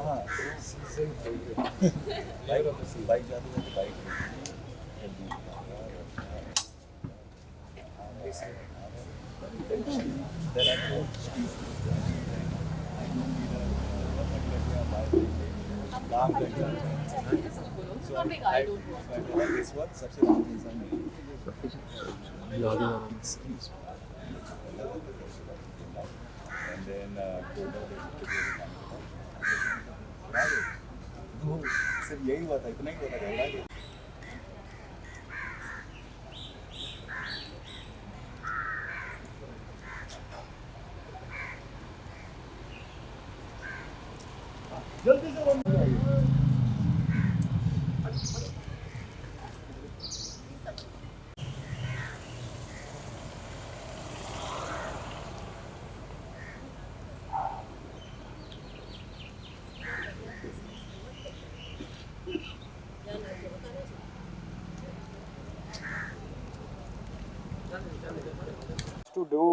हाँ season favorite. Light of the sea. Light जाती है तो light. Then I go. नाम कर So I this one सबसे नाम इंसान and then सिर्फ यही हुआ था इतना ही हुआ था घबरा जल्दी से to do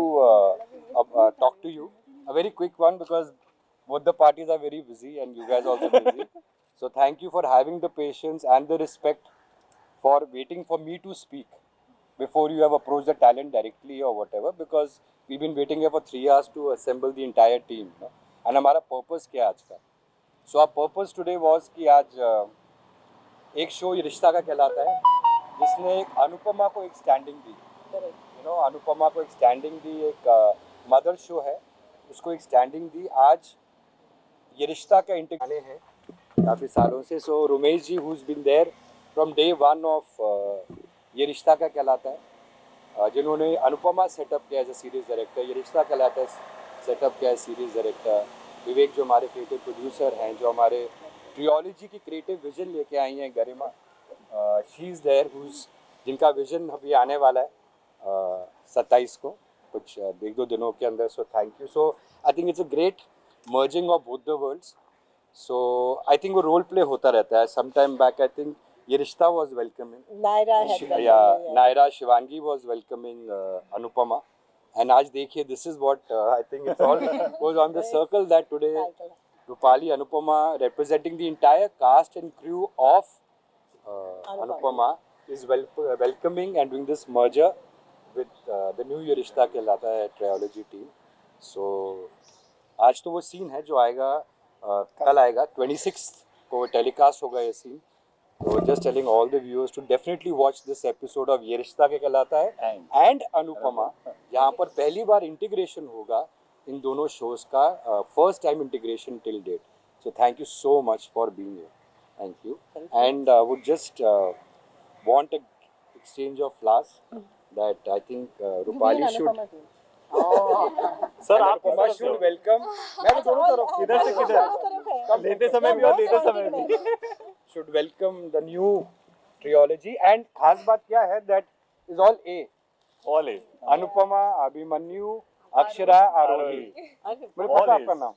talk to you, a very quick one because both the parties are very busy and you guys also busy. So thank you for having the patience and the respect for waiting for me to speak before you have approached the talent directly or whatever, because we've been waiting here for 3 hours to assemble the entire team. No? And हमारा purpose क्या है आज का? So our purpose today was कि आज एक show ये रिश्ता का कहलाता है जिसने एक अनुपमा को एक स्टैंडिंग दी. अनुपमा को एक स्टैंडिंग दी, एक मदर शो है उसको एक स्टैंडिंग दी. आज ये रिश्ता का इंटरव्यू हैं काफ़ी सालों से. So Romesh ji who is been there from day one of Yeh Rishta Ka Kehlata Hai, जिन्होंने अनुपमा सेटअप किया as a series director, Yeh Rishta कहलाता है सेटअप किया है सीरीज़ डायरेक्टर. विवेक जो हमारे क्रिएटिव प्रोड्यूसर हैं, जो हमारे ट्रियोलॉजी की क्रिएटिव विजन लेके आई हैं, गरिमा शी इज़ देयर जिनका विजन अभी आने वाला है 27 को, कुछ 1-2 दिनों के अंदर. So thank you. So I think it's a great merging of both the worlds. So I think वो रोल प्ले होता रहता है. Some time back I think Yeh Rishta was welcoming Naira, Shivangi was welcoming Anupama, and आज देखिए this is what I think it's all goes on the circle that today Rupali Anupama representing the entire cast and crew of Anupama is welcoming and doing this merger with the new ये रिश्ता कहलाता है trilogy team. सो आज तो वो scene है जो आएगा कल आएगा 26 को टेलीकास्ट होगा ये scene. So just telling all the viewers to definitely watch this episode of ये रिश्ता के कहलाता है and अनुपमा, यहाँ पर पहली बार इंटीग्रेशन होगा इन दोनों शोज का, first time integration till date. So thank you so much for being here. Thank you. And would just want a exchange of flowers that I think Rupali should. Sir आप Anupama should welcome. मैं तो दोनों तरफ किधर से किधर लेते समय भी और देते समय भी should welcome the new trilogy. And खास बात क्या है that is all A. all A Anupama, Abhimanyu, Akshara, आरोही. मेरे पता आपका नाम.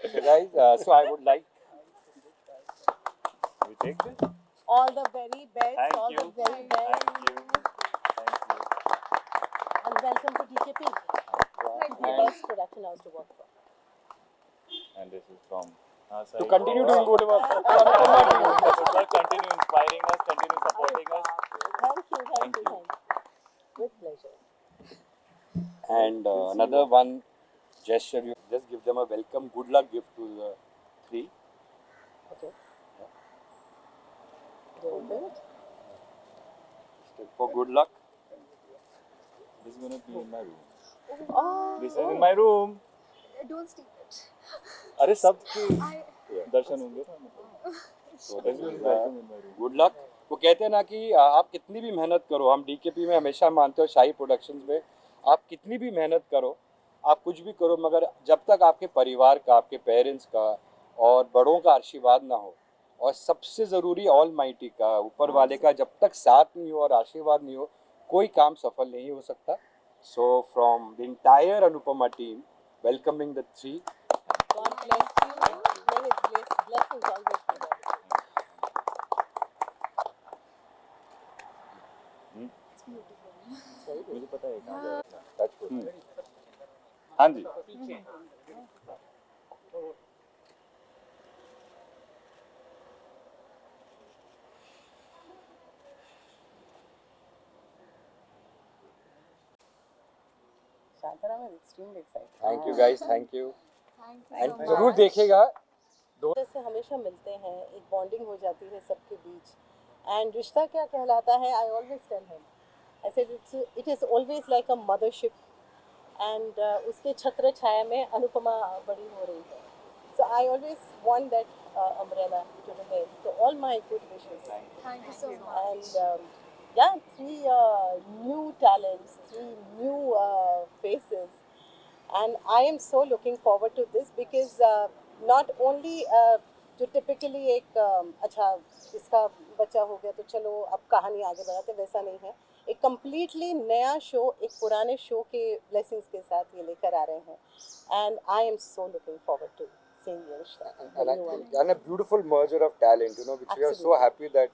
So guys, so I would like. we take this. All the very best. Thank all you. the very best. Thank you. And welcome to DKP. The best production house to work for. And this is from our To side. continue doing good work. Sir, continue inspiring us, continue supporting us. Thank you. With pleasure. And another one gesture, you just give them a welcome, good luck gift to the three. Okay. Do you open it? For good luck. This is gonna be in my room. Oh. This is in my room. Don't steal it. अरे सब के I दर्शन होंगे ना. So This is welcome in my room. Good luck. वो कहते हैं ना कि आप कितनी भी मेहनत करो, हम डीकेपी में हमेशा मानते हो, शाही प्रोडक्शंस में आप कितनी भी मेहनत करो, आप कुछ भी करो, मगर जब तक आपके परिवार का, आपके पेरेंट्स का और बड़ों का आशीर्वाद ना हो, और सबसे ज़रूरी ऑल माइटी का, ऊपर वाले का जब तक साथ नहीं हो और आशीर्वाद नहीं हो, कोई काम सफल नहीं हो सकता. So from the entire Anupama team welcoming the three. God bless you. May His blessings always be there. मुझे पता है कहाँ जा रहा टच. हाँ जी. Shantanu is extremely excited. Thank you guys, thank you Thank you and so जरूर much. देखिएगा. से हमेशा मिलते हैं, एक बॉन्डिंग हो जाती है सबके बीच. एंड रिश्ता Kya Kehlata Hai, I always tell him, I said it is always like a mothership. And उसके छत्र छाया में अनुपमा बड़ी हो रही है. So I always want that umbrella to remain. So all my good wishes. Thank you so much. And yeah, three new talents, three new faces, and I am so looking forward to this because not only जो typically एक अच्छा इसका बच्चा हो गया तो चलो अब कहानी आगे बढ़ाते, वैसा नहीं है. एक completely नया शो, एक पुराने शो के blessings के साथ ये लेकर आ रहे हैं. And I am so looking forward to seeing ये रिश्ता. and a beautiful merger of talent, which we are so Absolutely. happy that,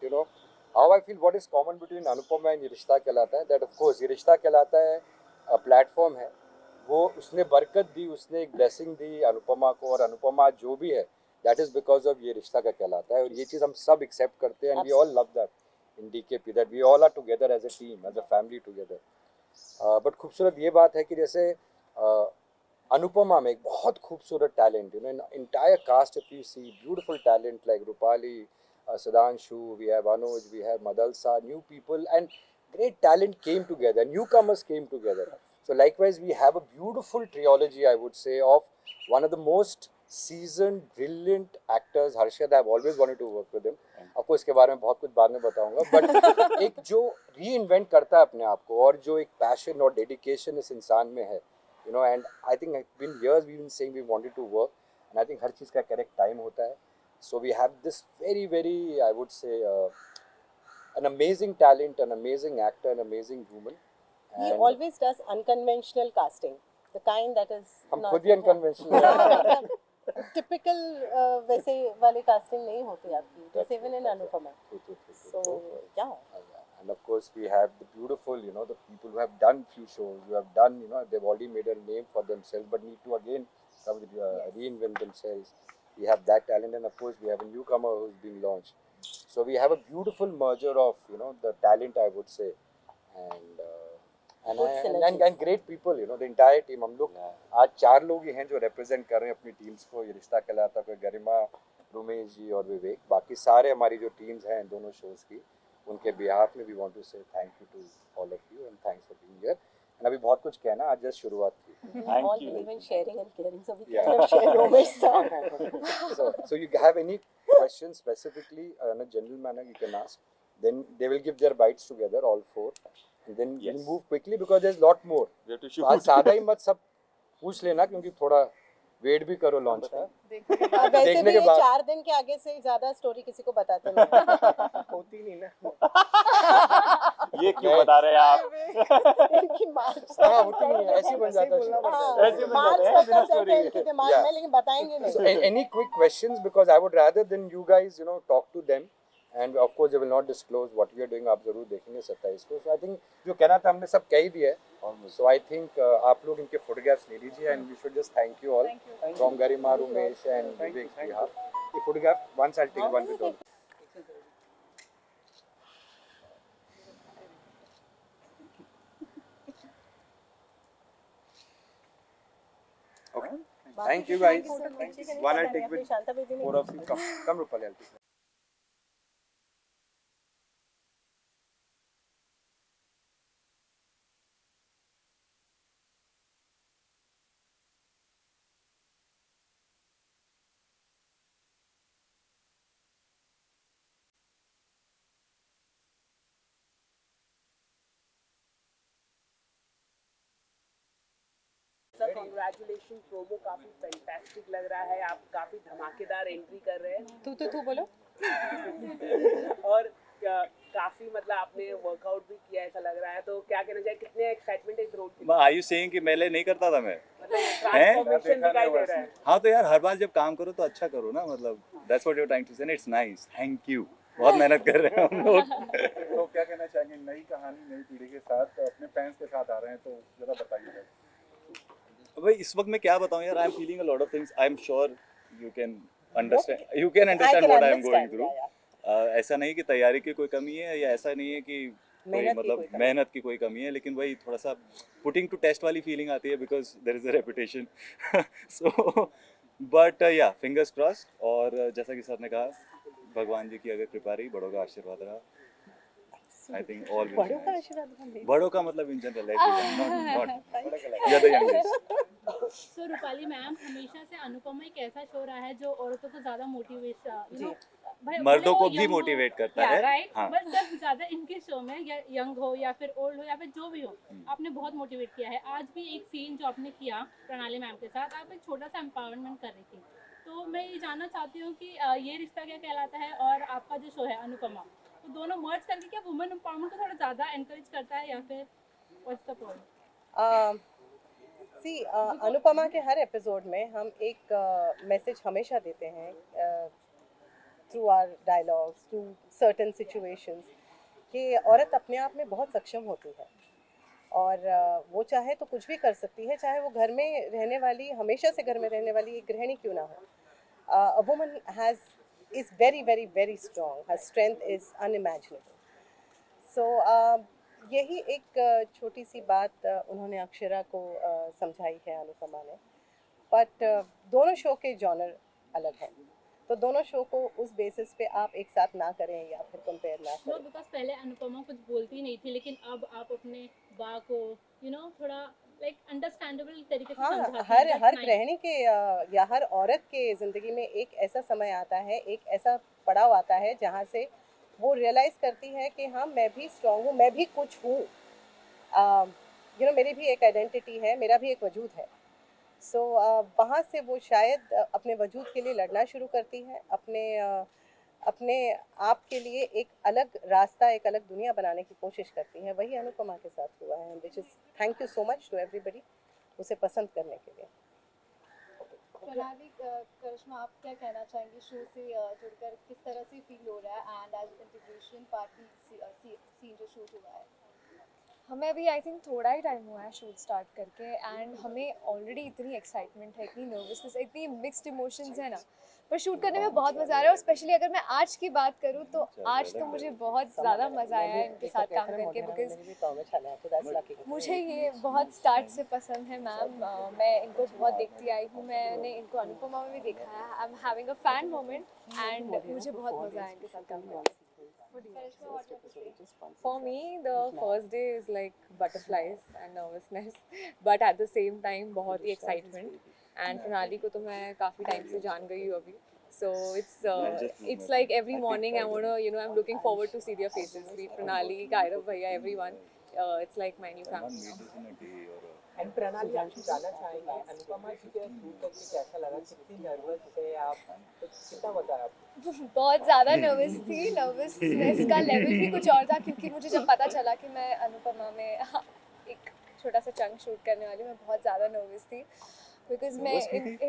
how I feel what is common between Anupama and ये रिश्ता कहलाता है, that of course ये रिश्ता कहलाता है platform है. वो उसने बरकत दी, उसने एक ब्लेसिंग दी अनुपमा को, और अनुपमा जो भी है that is because of Yeh Rishta Ka Kehlata है. और ये चीज़ हम सब एक्सेप्ट करते हैं, and we all love that in DKP, that we all are together as a team, as a family together. But खूबसूरत ये बात है कि जैसे अनुपमा में एक बहुत खूबसूरत talent, entire cast, if you see beautiful talent like Rupali, Sudhanshu, we have Anuj, we have Madalsa, new people, and great talent came together, newcomers came together. So likewise we have a beautiful trilogy, I would say, of one of the most seasoned, brilliant actors. Harshad, I've always wanted to work with him. आपको इसके बारे में बहुत कुछ बाद में बताऊंगा, but एक जो री इन्वेंट करता है अपने आप को, और जो एक पैशन और डेडिकेशन इस इंसान में है, and I think it's been years we've been saying we wanted to work, and I think हर चीज़ का करेक्ट टाइम होता है. So we have this very, very, I would say, an amazing talent, an amazing actor, an amazing human. He And always does unconventional casting, the kind that is हम not खुद ही unconventional हैं. typical वैसे वाली casting नहीं होती आपकी, just even in Anupama. So yeah. And of course we have the beautiful, the people who have done few shows, who have done, they've already made a name for themselves, but need to again reinvent themselves. We have that talent, and of course we have a newcomer who's being launched. So we have a beautiful merger of, the talent, I would say, and and great people, the entire team. हम लोग आज 4 लोग ही हैं जो represent कर रहे हैं अपनी teams को. ये रिश्ता कहलाता है, गरिमा, रुमेश जी और विवेक. बाकी सारे हमारी जो teams हैं दोनों shows की, उनके behalf में we want to say thank you to all of you, and thanks for being here. And अभी बहुत कुछ कहना, आज just शुरुआत थी. Thank All you. believe in sharing and caring, so we Yeah. kind of share Romesh sir. So you have any questions specifically in a general manner, you can ask. Then they will give their bites together, all 4, and then Yes. we'll move quickly because there's lot more. We have to तो shoot. आज सादा ही मत सब पूछ लेना, क्योंकि थोड़ा wait भी करो लॉन्च का. वैसे देखने भी के बाद 4 दिन के आगे से ज्यादा स्टोरी किसी को बताते नहीं. होती नहीं ना. ये क्यों बता रहे हैं आप? इनकी मार्च हाँ होती नहीं है, ऐसे ही बन जाता है. ऐसे बन जाता है, बिना story के. इनके दिमाग Yeah. में, लेकिन बताएंगे So नहीं. any quick questions, because I would rather than you guys, talk to them, and of course they will not disclose what we are doing. आप जरूर देखेंगे 27 को. So I think जो कहना था हमने सब कह ही दिया है. So I think आप लोग इनके photographs ले लीजिए, and we should just thank you all from Garima, Rumesh and Vivek's behalf. The photograph, once I'll take one with all. Okay. Thank you guys. One I'll take with Shanta baby ने 4 of you. Come Rupali, I'll take. Congratulation. Promo काफी fantastic लग रहा है. आप काफी धमाकेदार entry कर रहे हैं. तू बोलो. और काफी मतलब आपने वर्कआउट भी किया ऐसा लग रहा है. तो क्या कहना चाहिए, कितने एक्साइटमेंट है इस रोल के लिए? Are you saying कि पहले नहीं करता था मैं? मतलब ट्रांसफॉर्मेशन दिखाई दे रहा है. हाँ तो यार हर बार जब काम करो तो अच्छा करो ना, मतलब that's what you're trying to say. It's nice. Thank you. बहुत मेहनत कर रहे हैं हम लोग. तो क्या कहना चाहेंगे, नई कहानी नई पीढ़ी के साथ अपने फैंस के साथ आ रहे हैं, तो जरा बताइए. भाई इस वक्त मैं क्या बताऊं यार, I am feeling a lot of things. I am sure you can understand what I am going through. ऐसा नहीं कि तैयारी की कोई कमी है, या ऐसा नहीं है कि मेहनत की कोई कमी है, लेकिन वही थोड़ा सा पुटिंग टू टेस्ट वाली फीलिंग आती है because there is a reputation. So but yeah fingers crossed. और जैसा कि सर ने कहा, भगवान जी की अगर कृपा रही, बड़ों का आशीर्वाद रहा, आई थिंक ऑल बड़ों का आशीर्वाद हमें। बड़ों का मतलब इन जनरल नॉट ज़्यादा यंग. सो रूपाली मैम, हमेशा से अनुपमा एक ऐसा शो रहा है जो औरतों को ज्यादा मोटिवेट मर्दों को भी मोटिवेट करता है. राइट. हाँ. बट जब ज्यादा इनके शो में या यंग हो या फिर ओल्ड हो या फिर जो भी हो, आपने बहुत मोटिवेट किया है. आज भी एक सीन जो आपने किया प्रणाली मैम के साथ, आप एक छोटा सा एम्पावरमेंट कर रही थी. तो मैं ये जानना चाहती हूँ कि ये रिश्ता क्या कहलाता है और आपका जो शो है अनुपमा, तो दोनों मर्ज करके क्या वुमेन एम्पावरमेंट को थोड़ा ज्यादा एनकरेज करता है या फिर व्हाट्स द पॉइंट? अनुपमा के हर एपिसोड में हम एक मैसेज हमेशा देते हैं through our dialogues, through certain situations, कि औरत अपने आप में बहुत सक्षम होती है और वो चाहे तो कुछ भी कर सकती है, चाहे वो घर में रहने वाली, हमेशा से घर में रहने वाली एक गृहिणी क्यों ना हो. A woman is very very very strong. Her strength is unimaginable. So यही एक छोटी सी बात उन्होंने अक्षरा को समझाई है अनुपमा ने. बट दोनों शो के जॉनर अलग हैं, तो दोनों शो को उस बेसिस पे आप एक साथ ना करें या फिर कंपेयर ना नो, करें. बिकॉज पहले अनुपमा कुछ बोलती नहीं थी, लेकिन अब आप अपने बा को थोड़ा लाइक अंडरस्टैंडेबल तरीके से हाँ, समझाती हर हैं. हर गृहिणी के या हर औरत के ज़िंदगी में एक ऐसा समय आता है, एक ऐसा पड़ाव आता है जहाँ से वो रियलाइज़ करती है कि हाँ, मैं भी स्ट्रांग हूँ, मैं भी कुछ हूँ. मेरी भी एक आइडेंटिटी है, मेरा भी एक वजूद है. सो वहाँ से वो शायद अपने वजूद के लिए लड़ना शुरू करती है, अपने आप के लिए एक अलग रास्ता, एक अलग दुनिया बनाने की कोशिश करती है. वही अनुपमा के साथ हुआ है, which is thank you so much to everybody उसे पसंद करने के लिए. प्रणाली, करिश्मा, आप क्या कहना चाहेंगी शो से जुड़कर, किस तरह से फील हो रहा है and as integration party scene जो शूट हुआ है? हमें अभी आई थिंक थोड़ा ही टाइम हुआ है शूट स्टार्ट करके एंड हमें ऑलरेडी इतनी एक्साइटमेंट है, इतनी नर्वसनेस है, इतनी मिक्स्ड इमोशंस है ना, पर शूट करने में बहुत मज़ा आ रहा है. और स्पेशली अगर मैं आज की बात करूँ तो आज तो मुझे बहुत ज़्यादा मज़ा आया है इनके साथ काम करके, बिकॉज मुझे ये बहुत स्टार्ट से पसंद है मैम. मैं इनको बहुत देखती आई हूँ, मैंने इनको अनुपमा में भी देखा है. I am having a fan moment and मुझे बहुत मज़ा आया इनके साथ काम करके. For me, the first day is like butterflies and nervousness, but at the same time बहुत ही excitement. And प्रणाली को तो मैं काफ़ी टाइम से जान गई हूँ अभी, so it's like every morning I wanna I'm looking forward to see their faces. Be प्रणाली, कायरव भैया, everyone. It's like my new family now. And प्रणाली, आप जानना चाहेंगे अनुपमा जी के शूट करके कैसा लगा? कितनी नर्वस थे आप? तो कितना मजा आया आपको? बहुत ज़्यादा नर्वस थी. नर्वसनेस का लेवल भी कुछ और था, क्योंकि मुझे जब पता चला कि मैं अनुपमा में एक छोटा सा चंक शूट करने वाली, मैं बहुत ज़्यादा नर्वस थी बिकॉज मैं इनको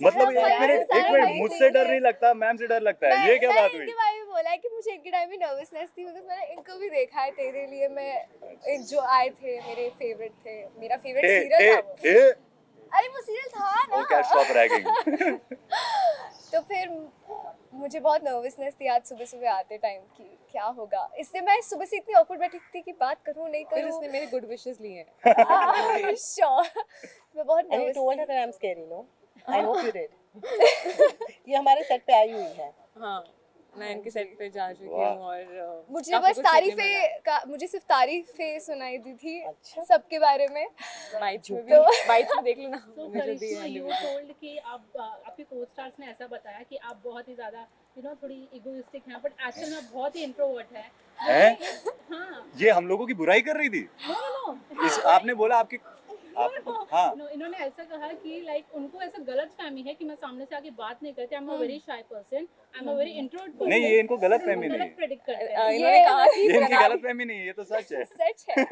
मतलब एक मिनट मुझसे डर नहीं लगता, मैम से डर लगता है, ये क्या बात हुई? इनके बारे में बोला है कि मुझे इनके टाइम में नर्वसनेस थी, बिकॉज मैंने इनको भी देखा है तेरे लिए. मैं जो आए थे मेरे फेवरेट थे, मेरा फेवरेट सीरियल था वो. अरे वो सीरियल था ना. Cat stop ragging. तो फिर मुझे बहुत नर्वसनेस थी आज सुबह सुबह आते टाइम कि क्या होगा. इससे मैं सुबह से इतनी ऑकवर्ड बैठी थी कि बात करूँ नहीं करूँ. इसने मेरे गुड विशेस लिए हैं. श्योर. मैं बहुत And you nervous told her that I'm scary, no? I hope you did. ये हमारे सेट पे आई हुई है. हाँ, मैं इनके सेट पे जा चुकी हूँ और मुझे काफी बस कुछ सीखने मिला. तारीफें मुझे सिर्फ तारीफें सुनाई दी थी अच्छा. सबके बारे में. बाइट्स में भी बाइट्स में देख लो ना. So, मुझे दी करिश्मा, है you were told कि आप आपके co-stars ने ऐसा बताया कि आप बहुत ही ज़्यादा थोड़ी इगोइस्टिक हैं, बट एक्चुअल में बहुत ही इंट्रोवर्ट है. हैं? हाँ. ये हम लोगों की बुराई कर रही थी. No. आपने बोला आपकी हाँ. No, इन्होंने ऐसा कहा कि लाइक उनको ऐसा गलत फहमी है कि मैं सामने से आके बात नहीं करती. I am a very shy person, I am a very introvert person. नहीं, ये इनको गलत फहमी नहीं है. प्रेडिक्ट करते हैं. इन्होंने कहा कि ये इनकी गलत फहमी नहीं है, ये तो सच है. सच है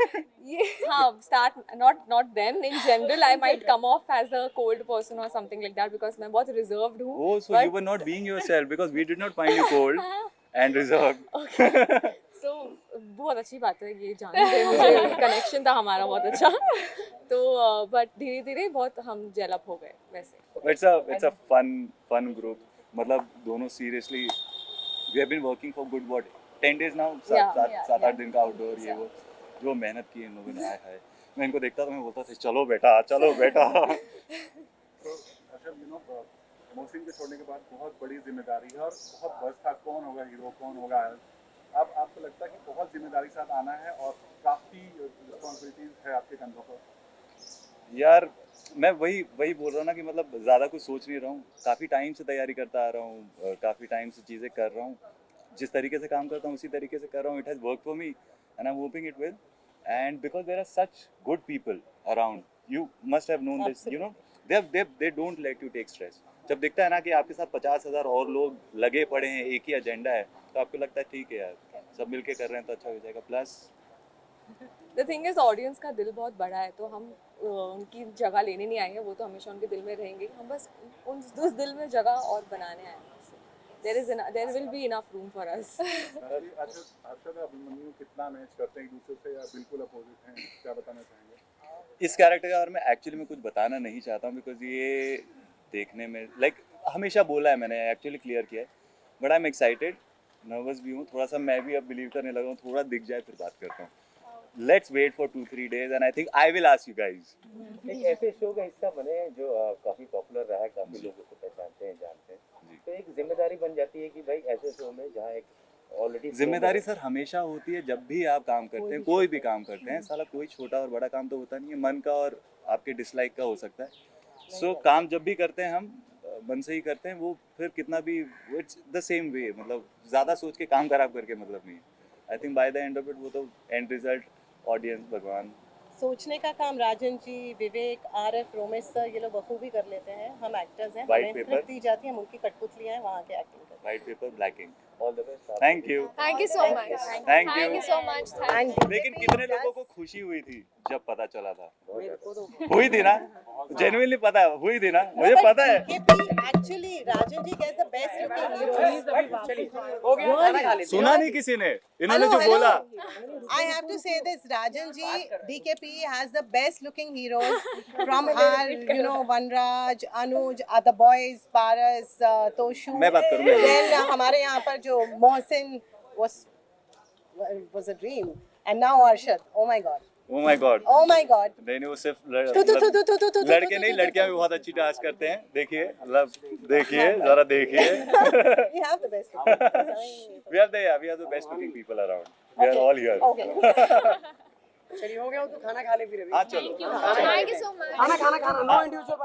ये. हाँ, start not them, in general I might come off as a cold person or something like that because मैं बहुत reserved हूँ. Oh, so you were not being yourself because we did not find you cold and reserved. So बहुत अच्छी बात है ये जानने से. मुझे कनेक्शन था हमारा बहुत अच्छा. तो बट धीरे धीरे बहुत हम जेलअप हो गए वैसे. It's a fun group. मतलब दोनों seriously we have been working for good what 10 days now, सात आठ दिन का आउटडोर ये वो जो मेहनत की इन लोगों ने, आए हाय। मैं इनको देखता तो मैं बोलता था चलो बेटा चलो बेटा। तो अच्छा मोहसिन के छोड़ने के बाद बहुत बड़ी जिम्मेदारी है और बहुत बस था, कौन होगा हीरो, कौन होगा। अब आपको लगता है कि बहुत जिम्मेदारी साथ आना है और काफ़ी रिस्पॉन्सिबिलिटीज है आपके कंधों पर। यार मैं वही बोल रहा हूँ ना कि मतलब ज़्यादा कुछ सोच नहीं रहा हूँ, काफ़ी टाइम से तैयारी करता आ रहा हूँ, काफ़ी टाइम से चीज़ें कर रहा हूँ, जिस तरीके से काम करता हूँ उसी तरीके से कर रहा हूँ। It has work for me and I am hoping it will, and because there are such good people around, you must have known this, you know, they don't let you take stress. जब दिखता है ना कि आपके साथ 50,000 और लोग लगे पड़े हैं, एक ही एजेंडा है, तो आपको लगता है ठीक है यार सब मिलके कर रहे हैं तो अच्छा हो जाएगा। Plus the thing is audience का दिल बहुत बड़ा है, तो हम उनकी जगह लेने नहीं आएंगे, वो तो हमेशा उनके दिल में रहेंगे, हम बस उस दिल में जगह और बनाने आए हैं। There will be enough room for us. Arshad Abhimanyu कितना मैच करते हैं एक दूसरे से या बिल्कुल अपोजिट हैं, क्या बताना चाहेंगे? इस कैरेक्टर के बारे में एक्चुअली मैं कुछ बताना नहीं चाहता हूँ, बिकॉज ये देखने में लाइक हमेशा बोला है मैंने, एक्चुअली क्लियर किया है, but I am excited, nervous भी हूँ थोड़ा सा, मैं भी अब बिलीव करने लगा हूँ, थोड़ा दिख जाए फिर बात करता हूँ। Let's wait for 2-3 days and I think I will ask you guys. एक ऐसे शो का हिस्सा बने जो काफी पॉपुलर रहा है, काफी लोग उसको पहचानते हैं, जानते हैं, तो एक जिम्मेदारी बन जाती है कि भाई ऐसे शो में जहाँ एक ऑलरेडी जिम्मेदारी सर हमेशा होती है जब भी आप काम करते हैं, कोई भी काम करते हैं, साला कोई छोटा और बड़ा काम तो होता नहीं है, मन का और आपके डिसलाइक का हो सकता है। सो काम जब भी करते हैं हम मन से ही करते हैं, वो फिर कितना भी इट्स द सेम वे, मतलब ज़्यादा सोच के काम खराब करके मतलब नहीं है। I think by the end of it वो तो एंड रिजल्ट ऑडियंस भगवान। सोचने का काम राजन जी, विवेक, आरएफ, रोमेश सर ये लोग बखूबी कर लेते हैं। हम एक्टर्स हैं, White हमें paper. स्क्रिप्ट दी जाती है, हम उनकी कठपुतलियां हैं, वहाँ के एक्टिंग करते हैं। White paper black ink. All the best. Thank you. Thank you so much. Thank you. Thank you so much. लेकिन कितने लोगों को खुशी हुई थी जब पता चला था? मेरे को तो हुई थी ना, जेन्युइनली पता है, हुई थी ना, मुझे पता है। एक्चुअली राजन जी कैसे बेस्ट लुकिंग हीरो। हो गया, खाना खा लेते सुना नहीं किसी ने, इन्होंने जो बोला। I have to say this, Rajan ji, DKP has the best looking heroes from our, Vanraj, Anuj, other boys, Paras, Toshu. मैं बात करूँगा। Then हमारे यहाँ पर जो Mohsin was a dream, and now Arshad. Oh my God. Oh my God. Oh my God. नहीं वो सिर्फ लड़के नहीं, लड़कियां भी बहुत अच्छी टास्क करते हैं। देखिए, मतलब देखिए, जरा देखिए। We have the best looking. We have the best looking people around. We are all here. Okay. चलिए हो गया, तो खाना खा ले फिर अभी। हाँ चलो। Thank you so much. खाना खा रहा, नो इंडिविजुअल।